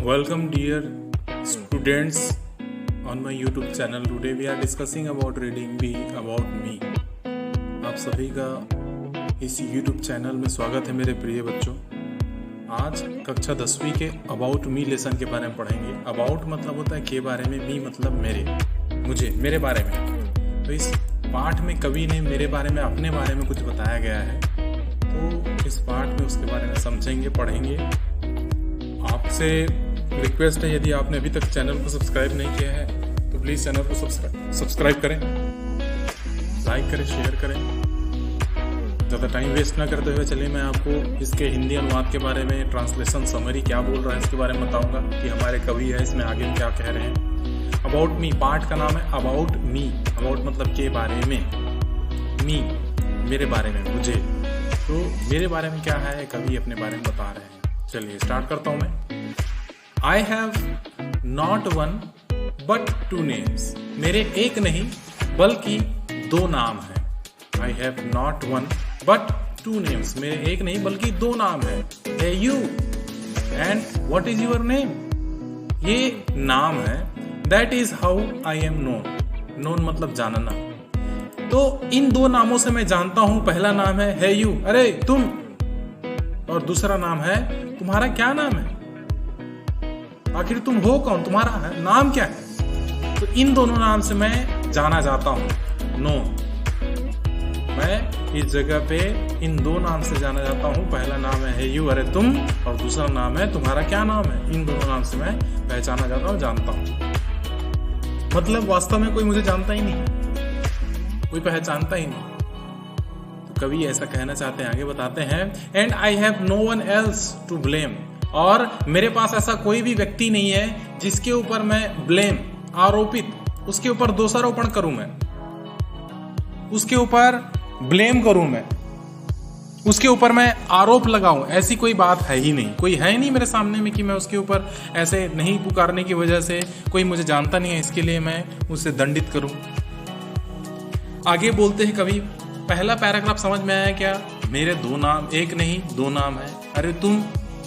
Welcome dear students on my YouTube channel. Today we are discussing about reading Be About Me. आप सभी का इस YouTube channel में स्वागत है मेरे प्रिय बच्चों। आज कक्षा 10वीं के अबाउट मी लेसन के बारे में पढ़ेंगे। अबाउट मतलब होता है के बारे में, मी मतलब मेरे बारे में। तो इस पाठ में कवि ने मेरे बारे में, अपने बारे में कुछ बताया गया है, तो इस पाठ में उसके बारे में समझेंगे, पढ़ेंगे। आपसे रिक्वेस्ट है, यदि आपने अभी तक चैनल को सब्सक्राइब नहीं किया है तो प्लीज़ चैनल को सब्सक्राइब करें, लाइक करें, शेयर करें। ज़्यादा टाइम वेस्ट ना करते हुए चलिए मैं आपको इसके हिंदी अनुवाद के बारे में, ट्रांसलेशन समरी क्या बोल रहा है इसके बारे में बताऊंगा कि हमारे कवि है इसमें आगे क्या कह रहे हैं। अबाउट मी, पाठ का नाम है अबाउट मी। अबाउट मतलब के बारे में, मी मेरे बारे में, मुझे। तो मेरे बारे में क्या है, कवि अपने बारे में बता रहे हैं। चलिए स्टार्ट करता हूं मैं। I have not one but two names. मेरे एक नहीं बल्कि दो नाम हैं। I have not one but two names. मेरे एक नहीं बल्कि दो नाम हैं। Hey you, and what is your name? ये नाम है। That is how I am known. Known मतलब जानना। तो इन दो नामों से मैं जानता हूं। पहला नाम है Hey you, अरे तुम, और दूसरा नाम है तुम्हारा क्या नाम है, आखिर तुम हो कौन, तुम्हारा है नाम क्या है। तो इन दोनों नाम से मैं जाना जाता हूं। नो, मैं इस जगह पे इन दो नाम से जाना जाता हूं। पहला नाम है हे यू, अरे तुम, और दूसरा नाम है तुम्हारा क्या नाम है। इन दोनों नाम से मैं पहचाना जाता हूं, जानता हूं। मतलब वास्तव में कोई मुझे जानता ही नहीं, कोई पहचानता ही नहीं। तो कवि ऐसा कहना चाहते हैं, आगे बताते हैं, and I have no one else to blame. और मेरे पास ऐसा कोई भी व्यक्ति नहीं है जिसके ऊपर मैं ब्लेम, आरोपित, उसके ऊपर दोषारोपण करूं, मैं उसके ऊपर ब्लेम करूं, मैं उसके ऊपर मैं आरोप लगाऊं। ऐसी कोई बात है ही नहीं, कोई है ही नहीं मेरे सामने में कि मैं उसके ऊपर ऐसे नहीं पुकारने की वजह से कोई मुझे जानता नहीं है, इसके लिए मैं उसे दंडित करूं। आगे बोलते हैं कवि, पहला पैराग्राफ समझ में आया क्या? मेरे दो नाम, एक नहीं दो नाम है। अरे तुम,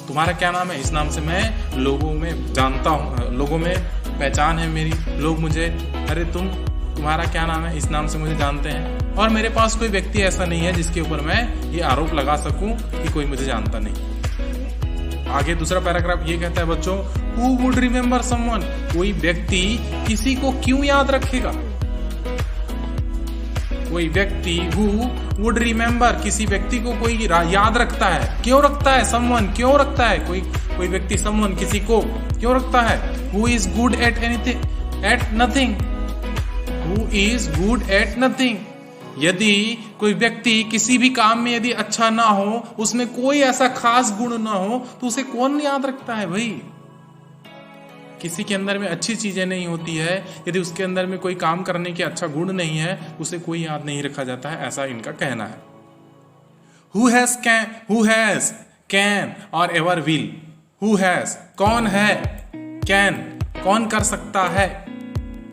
तुम्हारा क्या नाम है, इस नाम से मैं लोगों में जानता हूँ, लोगों में पहचान है मेरी, लोग मुझे अरे तुम, तुम्हारा क्या नाम है, इस नाम से मुझे जानते हैं। और मेरे पास कोई व्यक्ति ऐसा नहीं है जिसके ऊपर मैं ये आरोप लगा सकूं कि कोई मुझे जानता नहीं। आगे दूसरा पैराग्राफ ये कहता है बच्चों, हु वुड रिमेम्बर समवन, कोई व्यक्ति किसी को क्यों याद रखेगा। कोई व्यक्ति, हु वुड रिमेम्बर, किसी व्यक्ति को कोई याद रखता है, क्यों रखता है, समवन क्यों रखता है, कोई व्यक्ति समवन किसी को क्यों रखता है। Who is good at anything, at nothing, who is good at nothing. यदि कोई व्यक्ति किसी भी काम में यदि अच्छा ना हो, उसमें कोई ऐसा खास गुण ना हो, तो उसे कौन याद रखता है भाई। किसी के अंदर में अच्छी चीजें नहीं होती है, यदि उसके अंदर में कोई काम करने के अच्छा गुण नहीं है, उसे कोई याद नहीं रखा जाता है, ऐसा इनका कहना है। Who has, can और ever will। Who has, कौन है, can, कौन कर सकता है,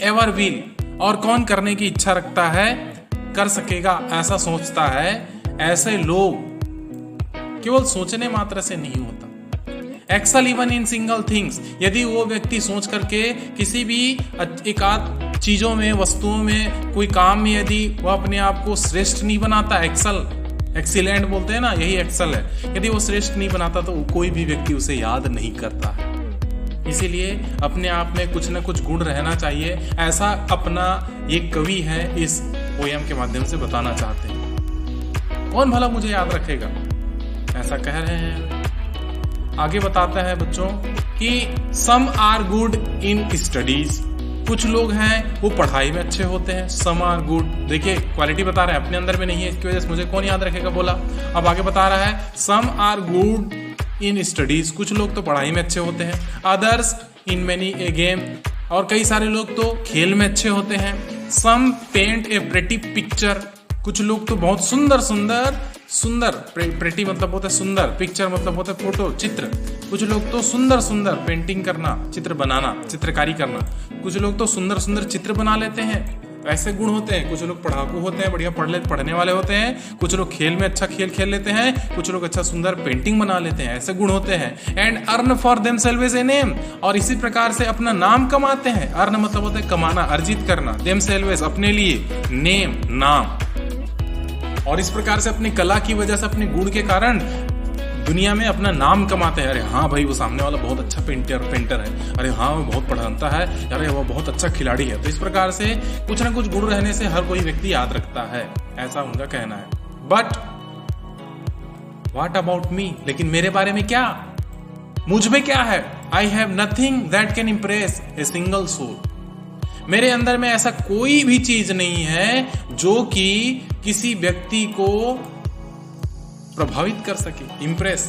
ever will, और कौन करने की इच्छा रखता है, कर सकेगा, ऐसा सोचता है। ऐसे लोग केवल सोचने मात्र से नहीं होता। Excel even in single things, यदि वो व्यक्ति सोच करके किसी भी एकाध चीजों में, वस्तुओं में, कोई काम में यदि वो अपने आप को श्रेष्ठ नहीं बनाता, एक्सीलेंट बोलते हैं ना, यही एक्सल है। यदि वो श्रेष्ठ नहीं बनाता तो कोई भी व्यक्ति उसे याद नहीं करता है। इसीलिए अपने आप में कुछ न कुछ गुण रहना चाहिए, ऐसा अपना ये कवि है इस पोयम के माध्यम से बताना चाहते हैं। कौन भला मुझे याद रखेगा, ऐसा कह रहे हैं। आगे बताता है बच्चों कि some are good in studies, कुछ लोग हैं वो पढ़ाई में अच्छे होते हैं। सम आर गुड, देखिए क्वालिटी बता रहे हैं, अपने अंदर में नहीं है, इसकी वजह से मुझे कौन याद रखेगा बोला। अब आगे बता रहा है, some are good in studies, कुछ लोग तो पढ़ाई में अच्छे होते हैं। Others in many a game, और कई सारे लोग तो खेल में अच्छे होते हैं। सम पेंट ए प्रेटी पिक्चर, कुछ लोग तो बहुत सुंदर, प्रेटी मतलब होता है सुंदर, पिक्चर मतलब होता है फोटो, चित्र। कुछ लोग तो सुंदर पेंटिंग करना, चित्र बनाना, चित्रकारी करना, कुछ लोग तो सुंदर चित्र बना लेते हैं। ऐसे गुण होते हैं। कुछ लोग पढ़ाकू होते हैं, बढ़िया पढ़ने वाले होते हैं। कुछ लोग खेल में अच्छा खेल खेल लेते हैं। कुछ लोग अच्छा सुंदर पेंटिंग बना लेते हैं। ऐसे गुण होते हैं। And earn for themselves a name, और इसी प्रकार से अपना नाम कमाते हैं। अर्न मतलब होता है कमाना, अर्जित करना। देमसेल्व्स अपने लिए, नेम नाम, और इस प्रकार से अपनी कला की वजह से, अपने गुण के कारण दुनिया में अपना नाम कमाते हैं। अरे हाँ भाई, वो सामने वाला बहुत अच्छा पेंटर है। अरे हाँ, वो बहुत पढ़ाता है। अरे वो बहुत अच्छा खिलाड़ी है। तो इस प्रकार से कुछ ना कुछ गुण रहने से हर कोई व्यक्ति याद रखता है, ऐसा उनका कहना है। बट व्हाट अबाउट मी, लेकिन मेरे बारे में क्या, मुझ में क्या है? I have nothing that can impress a single soul. मेरे अंदर में ऐसा कोई भी चीज नहीं है जो कि किसी व्यक्ति को प्रभावित कर सके, इंप्रेस।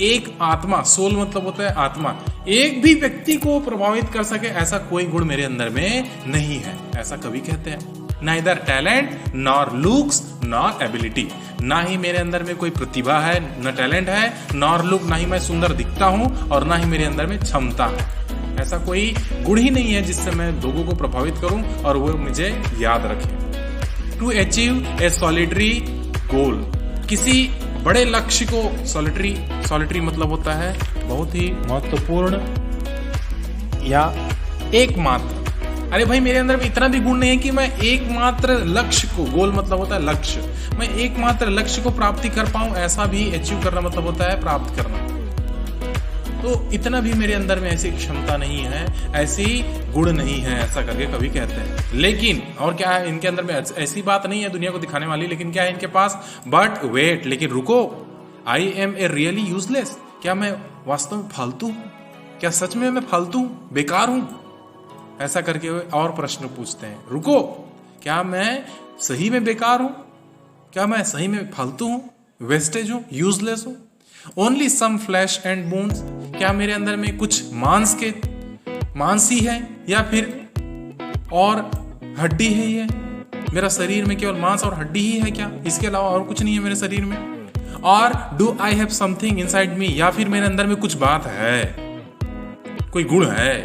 एक आत्मा, सोल मतलब होता है आत्मा, एक भी व्यक्ति को प्रभावित कर सके ऐसा कोई गुण मेरे अंदर में नहीं है, ऐसा कवि कहते हैं। Neither talent nor looks nor ability, ना ही मेरे अंदर में कोई प्रतिभा है, न टैलेंट है, नॉर लुक, ना ही मैं सुंदर दिखता हूं, और ना ही मेरे अंदर में क्षमता है। ऐसा कोई गुण ही नहीं है जिससे मैं लोगों को प्रभावित करूं और वो मुझे याद रखें। टू अचीव ए सॉलिटरी गोल, किसी बड़े लक्ष्य को, सॉलिटरी मतलब होता है बहुत ही महत्वपूर्ण या एकमात्र। अरे भाई, मेरे अंदर में इतना भी गुण नहीं है कि मैं एकमात्र लक्ष्य को, गोल मतलब होता है लक्ष्य, मैं एकमात्र लक्ष्य को प्राप्ति कर पाऊं, ऐसा भी अचीव करना मतलब होता है प्राप्त करना। तो इतना भी मेरे अंदर में ऐसी क्षमता नहीं है, ऐसी गुण नहीं है, ऐसा करके कभी कहते हैं। लेकिन और क्या है इनके अंदर में, ऐसी बात नहीं है दुनिया को दिखाने वाली, लेकिन क्या है इनके पास, बट वेट, लेकिन रुको, I am a really useless, क्या मैं वास्तव में फालतू हूं? क्या सच में मैं फालतू हूं, बेकार हूं? ऐसा करके और प्रश्न पूछते हैं। रुको, क्या मैं सही में बेकार हूं? क्या मैं सही में फालतू हूं, वेस्टेज हूं, यूजलेस हूं? Only some flesh and bones, क्या मेरे अंदर में कुछ मांस ही है, या फिर और हड्डी है? ये मेरा शरीर में केवल मांस और हड्डी ही है क्या? इसके अलावा और कुछ नहीं है मेरे शरीर में? और do I have something inside me, या फिर मेरे अंदर में कुछ बात है, कोई गुण है,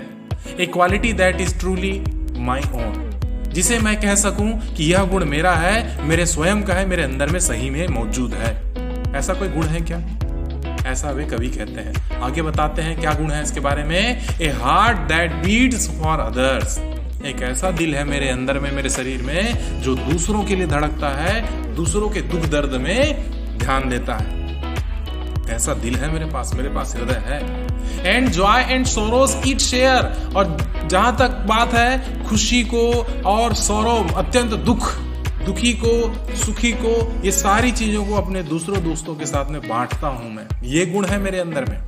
a quality that is truly my own, जिसे मैं कह सकूं कि यह गुण मेरा है, मेरे स्वयं का है, मेरे अंदर में सही में मौजूद है। ऐसा कोई गुण है क्या? ऐसा वे कवि कहते हैं। आगे बताते हैं क्या गुण है इसके बारे में। A heart that beats for others, एक ऐसा दिल है मेरे अंदर में, मेरे शरीर में, जो दूसरों के लिए धड़कता है, दूसरों के दुख दर्द में ध्यान देता है। ऐसा दिल है मेरे पास हृदय है। And Joy and Soros it share, और जहां तक बात है खुशी को और सोरो, अत्यंत दुखी को, सुखी को, ये सारी चीजों को अपने दोस्तों के साथ में बांटता हूं मैं। ये गुण है मेरे अंदर में।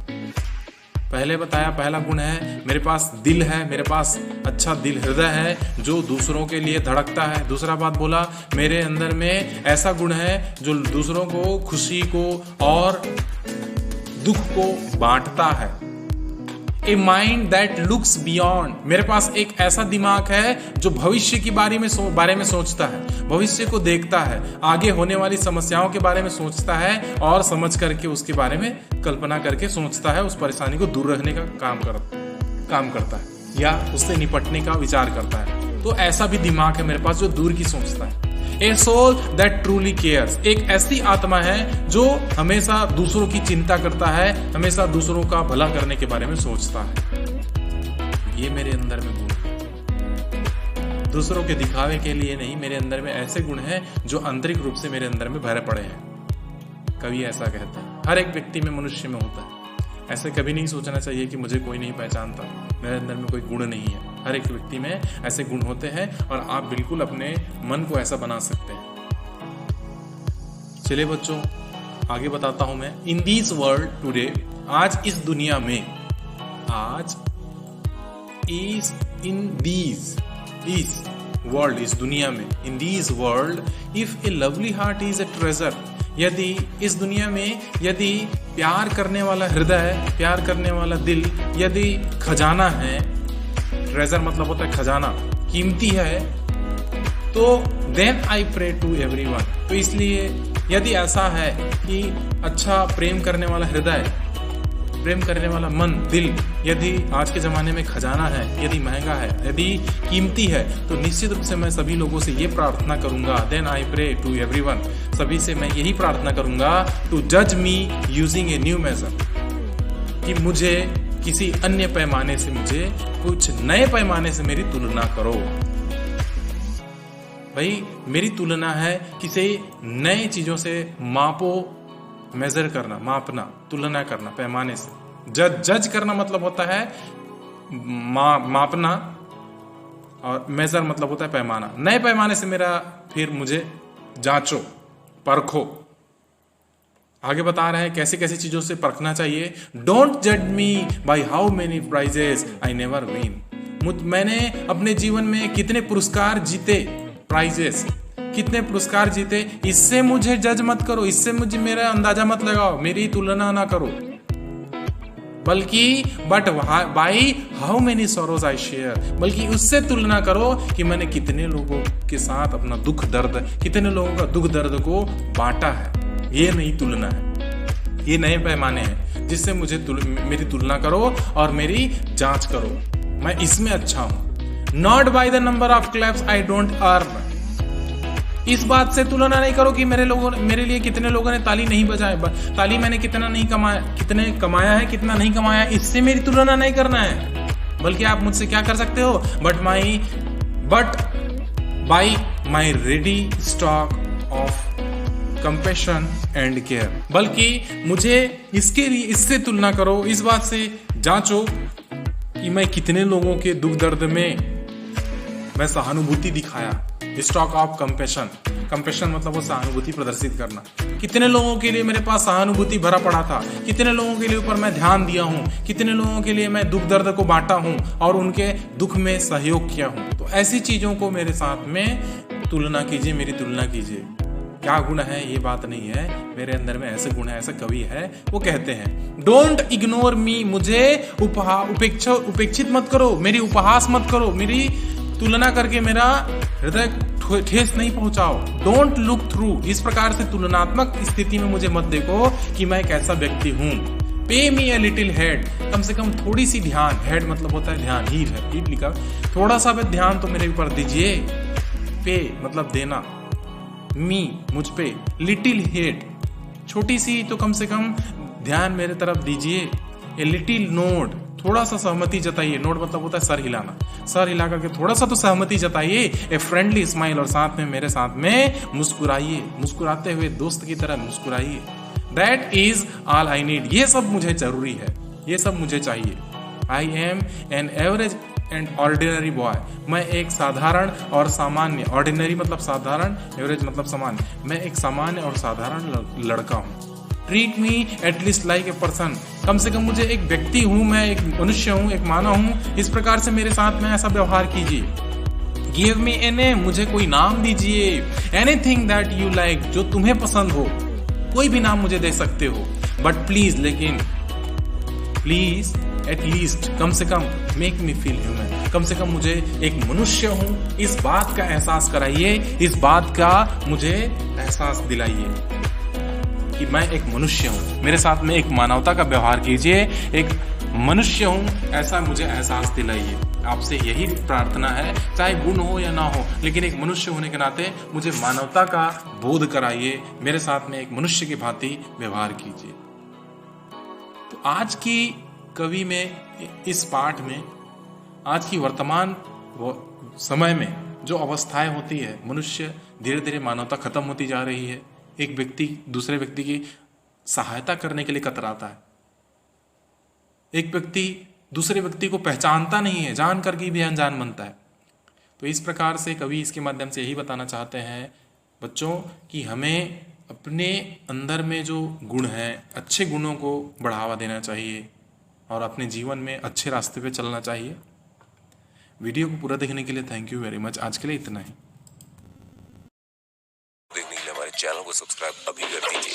पहले बताया, पहला गुण है मेरे पास दिल है, मेरे पास अच्छा दिल, हृदय है जो दूसरों के लिए धड़कता है। दूसरा बात बोला, मेरे अंदर में ऐसा गुण है जो दूसरों को, खुशी को और दुख को बांटता है। A mind that looks beyond, मेरे पास एक ऐसा दिमाग है जो भविष्य के बारे में सोचता है, भविष्य को देखता है, आगे होने वाली समस्याओं के बारे में सोचता है और समझ करके उसके बारे में कल्पना करके सोचता है, उस परेशानी को दूर रखने का काम करता है या उससे निपटने का विचार करता है। तो ऐसा भी दिमाग है मेरे पास जो दूर की सोचता है। A soul that truly cares, एक ऐसी आत्मा है जो हमेशा दूसरों की चिंता करता है, हमेशा दूसरों का भला करने के बारे में सोचता है। ये मेरे अंदर में गुण है, दूसरों के दिखावे के लिए नहीं, मेरे अंदर में ऐसे गुण हैं जो आंतरिक रूप से मेरे अंदर में भरे पड़े हैं। कवि ऐसा कहता है। हर एक व्यक्ति में, मनुष्य में होता है। ऐसे कभी नहीं सोचना चाहिए कि मुझे कोई नहीं पहचानता, मेरे अंदर में कोई गुण नहीं है। हर एक व्यक्ति में ऐसे गुण होते हैं और आप बिल्कुल अपने मन को ऐसा बना सकते हैं। चलिए बच्चों, आगे बताता हूं मैं। इन दिस वर्ल्ड टुडे, आज इस दुनिया में, आज इस इन दीज, इस वर्ल्ड, इस दुनिया में, in these world if A lovely heart is a treasure, यदि इस दुनिया में, यदि प्यार करने वाला हृदय, प्यार करने वाला दिल यदि खजाना है, ट्रेजर मतलब होता है खजाना, कीमती है, तो then I pray to everyone, तो इसलिए यदि ऐसा है कि अच्छा प्रेम करने वाला हृदय प्रेम करने वाला मन, दिल यदि आज के ज़माने में खजाना है, यदि महंगा है, यदि कीमती है, तो निश्चित रूप से मैं सभी लोगों से ये प्रार्थना करूंगा, then I pray to everyone, सभी से मैं यही प्रार्थना करूंगा टू जज me using a new measure, कि मुझे किसी अन्य पैमाने से, मुझे कुछ नए पैमाने से मेरी तुलना करो। भाई मेरी तुलना है किसी नए चीज़ों से, मापो, मेजर करना, मापना, तुलना करना पैमाने से। जज करना मतलब होता है मापना, और मेजर मतलब होता है पैमाना। नए पैमाने से मेरा फिर मुझे जांचो, परखो। आगे बता रहे हैं कैसे कैसे चीजों से परखना चाहिए। डोंट जज me by how many prizes I never win. मैंने अपने जीवन में कितने पुरस्कार जीते, प्राइजेस कितने पुरस्कार जीते, इससे मुझे जज मत करो, इससे मुझे मेरा अंदाजा मत लगाओ, मेरी तुलना ना करो, बल्कि but by how many sorrows I share, बल्कि उससे तुलना करो कि मैंने कितने लोगों के साथ अपना दुख दर्द, कितने लोगों का दुख दर्द को बांटा है। ये नई तुलना है, ये नए पैमाने हैं जिससे मुझे मेरी तुलना करो और मेरी जांच करो, मैं इसमें अच्छा हूं। Not by the number of claps I don't earn. इस बात से तुलना नहीं करो कि मेरे लिए कितने लोगों ने ताली नहीं बजाए, ताली मैंने कितना नहीं कमाया, कितने कमाया है, कितना नहीं कमाया, इससे मेरी तुलना नहीं करना है। बल्कि आप मुझसे क्या कर सकते हो, but by my ready stock of compassion and care, बल्कि मुझे इसके लिए, इससे तुलना करो, इस बात से जांचो कि मैं कितने लोगों के दुख दर्द में मैं सहानुभूति दिखाया। स्टॉक ऑफ कंपैशन, कंपैशन मतलब वो सहानुभूति प्रदर्शित करना। कितने लोगों के लिए मेरे पास सहानुभूति भरा पड़ा था, कितने लोगों के लिए ऊपर मैं ध्यान दिया हूँ, कितने लोगों के लिए मैं दुख दर्द को बांटा हूँ और उनके दुख में सहयोग किया हूँ। तो ऐसी चीजों को मेरे साथ में तुलना कीजिए, मेरी तुलना कीजिए। क्या गुण है ये बात नहीं है, मेरे अंदर में ऐसे गुण है, ऐसा कवि है वो कहते हैं। डोंट इग्नोर मी, मुझे उपेक्षित मत करो, मेरी उपहास मत करो, मेरी तुलना करके मेरा हृदय ठेस नहीं पहुंचाओ। डोंट लुक थ्रू, इस प्रकार से तुलनात्मक स्थिति में मुझे मत देखो कि मैं कैसा व्यक्ति हूं। पे मी ए लिटिल हेड, कम से कम थोड़ी सी ध्यान, हेड मतलब होता है ध्यान, हीर है, हीर लिखा, थोड़ा सा भी ध्यान तो मेरे ऊपर दीजिए। पे मतलब देना, मी मुझ पे, लिटिल हेड छोटी सी, तो कम से कम ध्यान मेरे तरफ दीजिए। ए लिटिल नोड, थोड़ा सा सहमति जताइए। नोड मतलब होता है सर हिलाना, सर हिला करके थोड़ा सा तो सहमति जताइए। ए फ्रेंडली स्माइल, और साथ में मेरे साथ में मुस्कुराइए, मुस्कुराते हुए दोस्त की तरह मुस्कुराइए। That is all I need, ये सब मुझे जरूरी है, ये सब मुझे चाहिए। I am an average and ordinary boy, मैं एक साधारण और सामान्य, ऑर्डिनरी मतलब साधारण, एवरेज मतलब सामान्य, मैं एक सामान्य और साधारण लड़का हूँ। Treat me at least like a person, कम से कम मुझे एक व्यक्ति हूँ, मैं एक मनुष्य हूँ, एक मानव हूँ, इस प्रकार से मेरे साथ में ऐसा व्यवहार कीजिए। गिव मी ए नेम, मुझे कोई नाम दीजिए। एनीथिंग दैट यू लाइक, जो तुम्हें पसंद हो, कोई भी नाम मुझे दे सकते हो। बट प्लीज, लेकिन प्लीज एटलीस्ट, कम से कम मेक मी फील ह्यूमन, कम से कम मुझे एक मनुष्य हूँ इस बात का एहसास कराइए, इस बात का मुझे एहसास दिलाइए कि मैं एक मनुष्य हूँ, मेरे साथ में एक मानवता का व्यवहार कीजिए, एक मनुष्य हूँ ऐसा मुझे एहसास दिलाइए। आपसे यही प्रार्थना है, चाहे गुण हो या ना हो, लेकिन एक मनुष्य होने के नाते मुझे मानवता का बोध कराइए, मेरे साथ में एक मनुष्य की भांति व्यवहार कीजिए। तो आज की कवि में, इस पाठ में, आज की वर्तमान समय में जो अवस्थाएं होती है, मनुष्य धीरे धीरे मानवता खत्म होती जा रही है। एक व्यक्ति दूसरे व्यक्ति की सहायता करने के लिए कतराता है, एक व्यक्ति दूसरे व्यक्ति को पहचानता नहीं है, जान करके भी अनजान बनता है। तो इस प्रकार से कवि इसके माध्यम से यही बताना चाहते हैं बच्चों कि हमें अपने अंदर में जो गुण हैं, अच्छे गुणों को बढ़ावा देना चाहिए और अपने जीवन में अच्छे रास्ते पे चलना चाहिए। वीडियो को पूरा देखने के लिए थैंक यू वेरी मच। आज के लिए इतना ही। देखने के लिए हमारे चैनल को सब्सक्राइब अभी कर दीजिए।